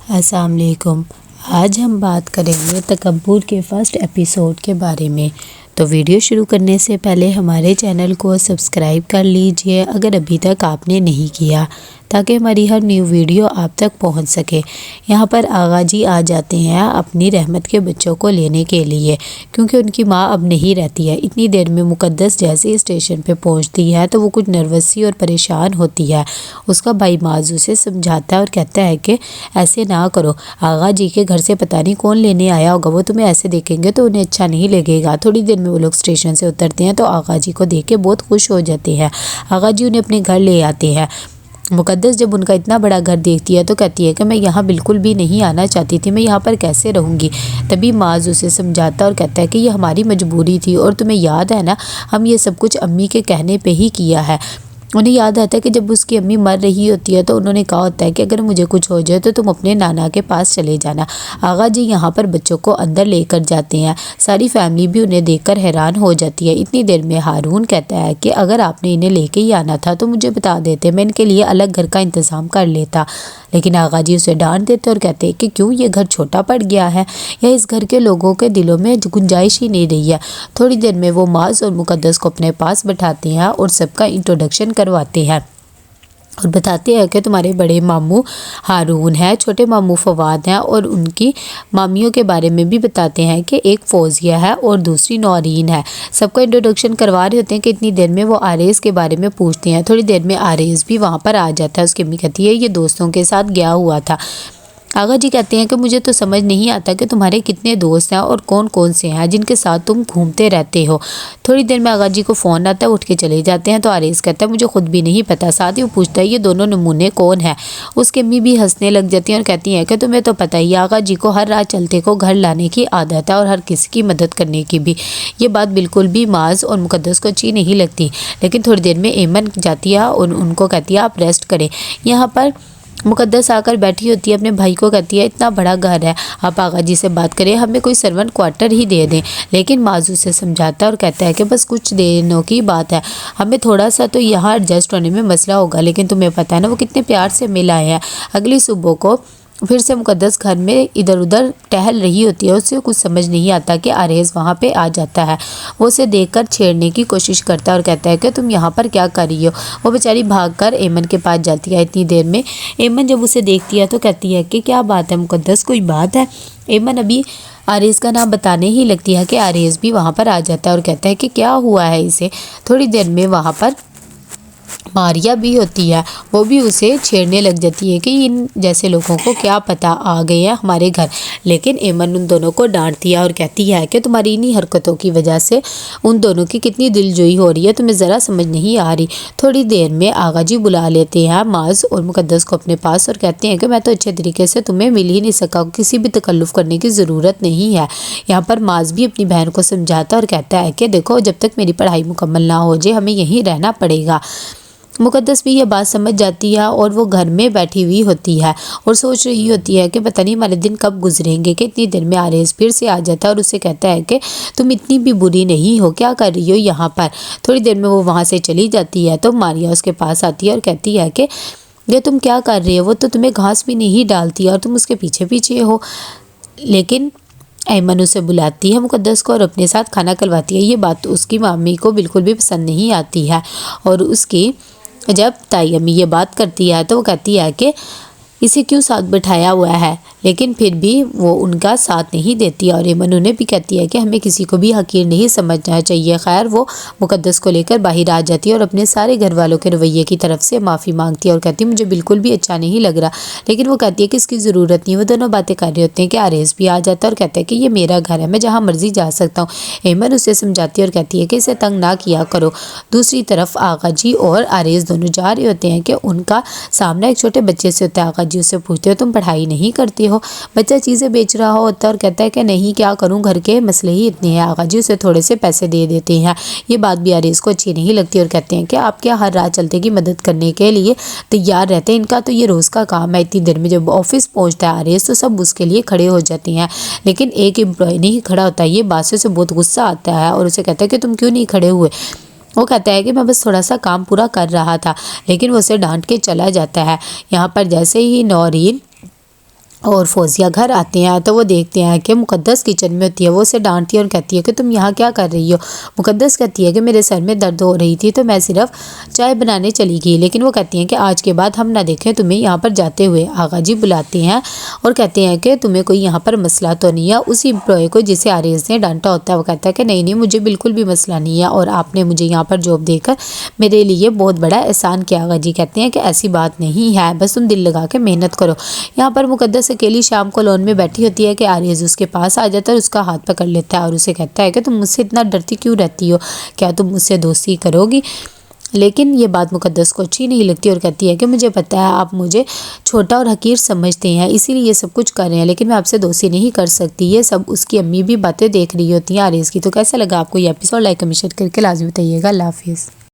السلام علیکم۔ آج ہم بات کریں گے تکبر کے فرسٹ ایپیسوڈ کے بارے میں۔ تو ویڈیو شروع کرنے سے پہلے ہمارے چینل کو سبسکرائب کر لیجئے اگر ابھی تک آپ نے نہیں کیا، تاکہ ہماری ہر نیو ویڈیو آپ تک پہنچ سکے۔ یہاں پر آغا جی آ جاتے ہیں اپنی رحمت کے بچوں کو لینے کے لیے، کیونکہ ان کی ماں اب نہیں رہتی ہے۔ اتنی دیر میں مقدس جیسے اسٹیشن پہ پہنچتی ہے تو وہ کچھ نروس سی اور پریشان ہوتی ہے۔ اس کا بھائی معاذ اسے سمجھاتا ہے اور کہتا ہے کہ ایسے نہ کرو، آغا جی کے گھر سے پتہ نہیں کون لینے آیا ہوگا، وہ تمہیں ایسے دیکھیں گے تو انہیں اچھا نہیں لگے گا۔ تھوڑی دیر میں وہ لوگ اسٹیشن سے اترتے ہیں تو آغا جی کو دیکھ کے بہت خوش ہو جاتے ہیں۔ آغا جی انہیں اپنے گھر لے آتے ہیں۔ مقدس جب ان کا اتنا بڑا گھر دیکھتی ہے تو کہتی ہے کہ میں یہاں بالکل بھی نہیں آنا چاہتی تھی، میں یہاں پر کیسے رہوں گی۔ تبھی معاذ اسے سمجھاتا اور کہتا ہے کہ یہ ہماری مجبوری تھی، اور تمہیں یاد ہے نا، ہم یہ سب کچھ امی کے کہنے پہ ہی کیا ہے۔ انہیں یاد آتا ہے کہ جب اس کی امی مر رہی ہوتی ہے تو انہوں نے کہا ہوتا ہے کہ اگر مجھے کچھ ہو جائے تو تم اپنے نانا کے پاس چلے جانا۔ آغا جی یہاں پر بچوں کو اندر لے کر جاتے ہیں۔ ساری فیملی بھی انہیں دیکھ کر حیران ہو جاتی ہے۔ اتنی دیر میں ہارون کہتا ہے کہ اگر آپ نے انہیں لے کے ہی آنا تھا تو مجھے بتا دیتے، میں ان کے لیے الگ گھر کا انتظام کر لیتا۔ لیکن آغا جی اسے ڈانٹ دیتے اور کہتے ہیں کہ کیوں، یہ گھر چھوٹا پڑ گیا ہے یا اس گھر کے لوگوں کے دلوں میں گنجائش ہی نہیں رہی ہے۔ تھوڑی دیر میں وہ معاذ اور مقدس کو اپنے پاس بٹھاتے ہیں اور سب کا انٹروڈکشن کرواتے ہیں اور بتاتے ہیں کہ تمہارے بڑے ماموں ہارون ہیں، چھوٹے ماموں فواد ہیں، اور ان کی مامیوں کے بارے میں بھی بتاتے ہیں کہ ایک فوزیہ ہے اور دوسری نورین ہے۔ سب کا انٹروڈکشن کروا رہے ہوتے ہیں کہ اتنی دیر میں وہ آریز کے بارے میں پوچھتے ہیں۔ تھوڑی دیر میں آریز بھی وہاں پر آ جاتا ہے۔ اس کی امی کہتی ہے یہ دوستوں کے ساتھ گیا ہوا تھا۔ آغا جی کہتے ہیں کہ مجھے تو سمجھ نہیں آتا کہ تمہارے کتنے دوست ہیں اور کون کون سے ہیں جن کے ساتھ تم گھومتے رہتے ہو۔ تھوڑی دیر میں آغا جی کو فون آتا ہے، اٹھ کے چلے جاتے ہیں تو آریز کہتا ہے مجھے خود بھی نہیں پتا۔ ساتھ ہی وہ پوچھتا ہے یہ دونوں نمونے کون ہیں۔ اس کی امی بھی ہنسنے لگ جاتی ہیں اور کہتی ہیں کہ تمہیں تو پتہ ہی، آغا جی کو ہر رات چلتے کو گھر لانے کی عادت ہے اور ہر کسی کی مدد کرنے کی بھی۔ یہ بات بالکل بھی معاذ اور مقدس کو اچھی نہیں لگتی۔ لیکن تھوڑی دیر میں ایمن جاتی ہے اور ان کو کہتی ہے آپ ریسٹ کریں۔ یہاں پر مقدس آ کر بیٹھی ہوتی ہے، اپنے بھائی کو کہتی ہے اتنا بڑا گھر ہے، آپ آغا جی سے بات کریں، ہمیں کوئی سرونٹ کوارٹر ہی دے دیں۔ لیکن معاذ اسے سمجھاتا ہے اور کہتا ہے کہ بس کچھ دنوں کی بات ہے، ہمیں تھوڑا سا تو یہاں ایڈجسٹ ہونے میں مسئلہ ہوگا، لیکن تمہیں پتہ ہے نا وہ کتنے پیار سے مل آئے ہیں۔ اگلی صبح کو پھر سے مقدس گھر میں ادھر ادھر ٹہل رہی ہوتی ہے، اسے کچھ سمجھ نہیں آتا کہ آریز وہاں پہ آ جاتا ہے۔ وہ اسے دیکھ کر چھیڑنے کی کوشش کرتا ہے اور کہتا ہے کہ تم یہاں پر کیا کر رہی ہو۔ وہ بیچاری بھاگ کر ایمن کے پاس جاتی ہے۔ اتنی دیر میں ایمن جب اسے دیکھتی ہے تو کہتی ہے کہ کیا بات ہے مقدس، کوئی بات ہے؟ ایمن ابھی آریز کا نام بتانے ہی لگتی ہے کہ آریز بھی وہاں پر آ جاتا ہے اور کہتا ہے کہ کیا ہوا ہے اسے۔ تھوڑی دیر میں وہاں پر ماریا بھی ہوتی ہے، وہ بھی اسے چھیڑنے لگ جاتی ہے کہ ان جیسے لوگوں کو کیا پتہ آ گئے ہیں ہمارے گھر۔ لیکن ایمن ان دونوں کو ڈانٹتی ہے اور کہتی ہے کہ تمہاری انہی حرکتوں کی وجہ سے ان دونوں کی کتنی دلجوئی ہو رہی ہے، تمہیں ذرا سمجھ نہیں آ رہی۔ تھوڑی دیر میں آغا جی بلا لیتے ہیں معاذ اور مقدس کو اپنے پاس اور کہتے ہیں کہ میں تو اچھے طریقے سے تمہیں مل ہی نہیں سکا، کسی بھی تکلف کرنے کی ضرورت نہیں ہے۔ یہاں پر معاذ بھی اپنی بہن کو سمجھاتا اور کہتا ہے کہ دیکھو جب تک میری پڑھائی مکمل نہ ہو جائے ہمیں یہیں رہنا پڑے گا۔ مقدس بھی یہ بات سمجھ جاتی ہے اور وہ گھر میں بیٹھی ہوئی ہوتی ہے اور سوچ رہی ہوتی ہے کہ پتہ نہیں ہمارے دن کب گزریں گے، کہ اتنی دیر میں آریز پھر سے آ جاتا ہے اور اسے کہتا ہے کہ تم اتنی بھی بری نہیں ہو، کیا کر رہی ہو یہاں پر۔ تھوڑی دیر میں وہ وہاں سے چلی جاتی ہے تو ماریا اس کے پاس آتی ہے اور کہتی ہے کہ یہ تم کیا کر رہی ہو، وہ تو تمہیں گھاس بھی نہیں ڈالتی اور تم اس کے پیچھے پیچھے ہو۔ لیکن ایمن اسے بلاتی ہے مقدس کو اور اپنے ساتھ کھانا کھلواتی ہے۔ یہ بات اس کی مامی کو بالکل بھی پسند نہیں آتی ہے اور اس کی جب تائی امی یہ بات کرتی ہے تو وہ کہتی ہے کہ اسے کیوں ساتھ بٹھایا ہوا ہے، لیکن پھر بھی وہ ان کا ساتھ نہیں دیتی اور ایمن انہیں بھی کہتی ہے کہ ہمیں کسی کو بھی حقیر نہیں سمجھنا چاہیے۔ خیر وہ مقدس کو لے کر باہر آ جاتی ہے اور اپنے سارے گھر والوں کے رویے کی طرف سے معافی مانگتی ہے اور کہتی ہے مجھے بالکل بھی اچھا نہیں لگ رہا، لیکن وہ کہتی ہے کہ اس کی ضرورت نہیں۔ وہ دونوں باتیں کر رہے ہوتے ہیں کہ آریز بھی آ جاتا ہے اور کہتا ہے کہ یہ میرا گھر ہے، میں جہاں مرضی جا سکتا ہوں۔ ایمن اسے سمجھاتی ہے اور کہتی ہے کہ اسے تنگ نہ کیا کرو۔ دوسری طرف آغا جی اور آریز دونوں جا رہے ہوتے ہیں کہ ان کا سامنا ایک چھوٹے بچے سے ہوتا ہے۔ آغا جی اسے پوچھتے ہو تم پڑھائی نہیں کرتی ہو؟ بچہ چیزیں بیچ رہا ہوتا ہے اور کہتا ہے کہ نہیں، کیا کروں، گھر کے مسئلے ہی اتنے ہیں۔ آغا جی اسے تھوڑے سے پیسے دے دیتے ہیں۔ یہ بات بھی آریز کو اچھی نہیں لگتی اور کہتے ہیں کہ آپ کیا ہر رات چلتے کی مدد کرنے کے لیے تیار رہتے ہیں، ان کا تو یہ روز کا کام ہے۔ اتنی دیر میں جب آفس پہنچتا ہے آریز تو سب اس کے لیے کھڑے ہو جاتے ہیں، لیکن ایک امپلائی نہیں کھڑا ہوتا ہے۔ یہ بات سے اسے بہت غصہ آتا ہے اور اسے کہتا ہے کہ تم کیوں نہیں کھڑے ہوئے؟ وہ کہتا ہے کہ میں بس تھوڑا سا کام پورا کر رہا تھا، لیکن وہ اسے ڈانٹ کے چلا جاتا ہے۔ یہاں پر جیسے ہی نورین اور فوزیہ گھر آتے ہیں تو وہ دیکھتے ہیں کہ مقدس کچن میں ہوتی ہے۔ وہ اسے ڈانٹتی ہے اور کہتی ہے کہ تم یہاں کیا کر رہی ہو؟ مقدس کہتی ہے کہ میرے سر میں درد ہو رہی تھی تو میں صرف چائے بنانے چلی گئی، لیکن وہ کہتی ہیں کہ آج کے بعد ہم نہ دیکھیں تمہیں یہاں پر جاتے ہوئے۔ آغا جی بلاتے ہیں اور کہتے ہیں کہ تمہیں کوئی یہاں پر مسئلہ تو نہیں ہے؟ اسی امپلائی کو جسے عارض نے ڈانٹا ہوتا ہے وہ کہتا ہے کہ نہیں مجھے بالکل بھی مسئلہ نہیں ہے، اور آپ نے مجھے یہاں پر جاب دے کر میرے لیے بہت بڑا احسان کیا۔ آغا جی کہتے ہیں کہ ایسی بات نہیں ہے، بس تم دل لگا کے محنت کرو۔ یہاں پر مقدس اکیلی شام کو لون میں بیٹھی ہوتی ہے کہ عارض اس کے پاس آ جاتا ہے اور اس کا ہاتھ پکڑ لیتا ہے اور اسے کہتا ہے کہ تم مجھ سے اتنا ڈرتی کیوں رہتی ہو؟ کیا تم مجھ سے دوستی کرو گی؟ لیکن یہ بات مقدس کو اچھی نہیں لگتی اور کہتی ہے کہ مجھے پتہ ہے آپ مجھے چھوٹا اور حقیر سمجھتے ہیں، اسی لیے یہ سب کچھ کر رہے ہیں، لیکن میں آپ سے دوستی نہیں کر سکتی۔ یہ سب اس کی امی بھی باتیں دیکھ رہی ہوتی ہیں عارض کی۔ تو کیسا لگا آپ کو یہ ایپیسوڈ؟ لائک کمنٹ شیئر کر کے لازمی بتائیے گا۔ اللہ حافظ۔